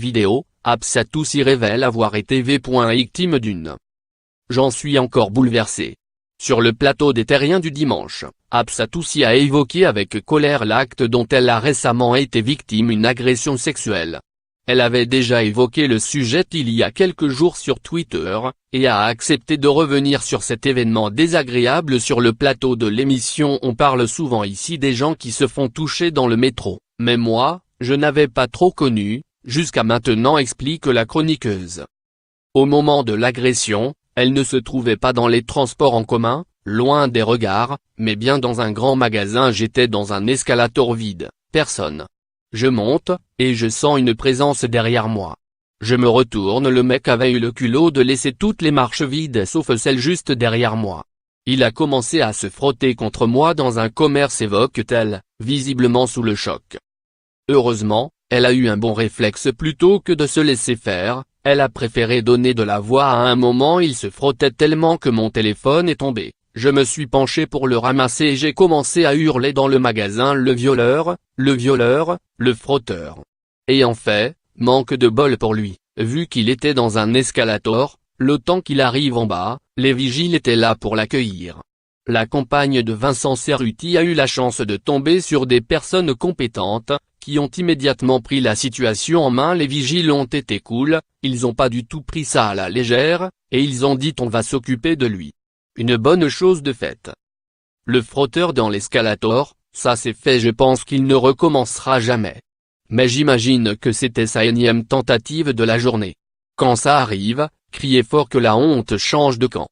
vidéo, Absatoussi révèle avoir été victime d'une. J'en suis encore bouleversé. Sur le plateau des Terriens du dimanche, Absatoussi a évoqué avec colère l'acte dont elle a récemment été victime, une agression sexuelle. Elle avait déjà évoqué le sujet il y a quelques jours sur Twitter, et a accepté de revenir sur cet événement désagréable sur le plateau de l'émission. On parle souvent ici des gens qui se font toucher dans le métro, mais moi, je n'avais pas trop connu, jusqu'à maintenant, explique la chroniqueuse. Au moment de l'agression, elle ne se trouvait pas dans les transports en commun, loin des regards, mais bien dans un grand magasin. J'étais dans un escalator vide, personne. Je monte, et je sens une présence derrière moi. Je me retourne, le mec avait eu le culot de laisser toutes les marches vides sauf celle juste derrière moi. Il a commencé à se frotter contre moi dans un commerce, évoque-t-elle, visiblement sous le choc. Heureusement, elle a eu un bon réflexe. Plutôt que de se laisser faire, elle a préféré donner de la voix. À un moment, il se frottait tellement que mon téléphone est tombé. Je me suis penché pour le ramasser et j'ai commencé à hurler dans le magasin: le violeur, le frotteur. Et en fait, manque de bol pour lui, vu qu'il était dans un escalator, le temps qu'il arrive en bas, les vigiles étaient là pour l'accueillir. La compagne de Vincent Cerruti a eu la chance de tomber sur des personnes compétentes, qui ont immédiatement pris la situation en main. Les vigiles ont été cool, ils ont pas du tout pris ça à la légère, et ils ont dit: on va s'occuper de lui. Une bonne chose de faite. Le frotteur dans l'escalator, ça c'est fait. Je pense qu'il ne recommencera jamais. Mais j'imagine que c'était sa énième tentative de la journée. Quand ça arrive, criez fort que la honte change de camp.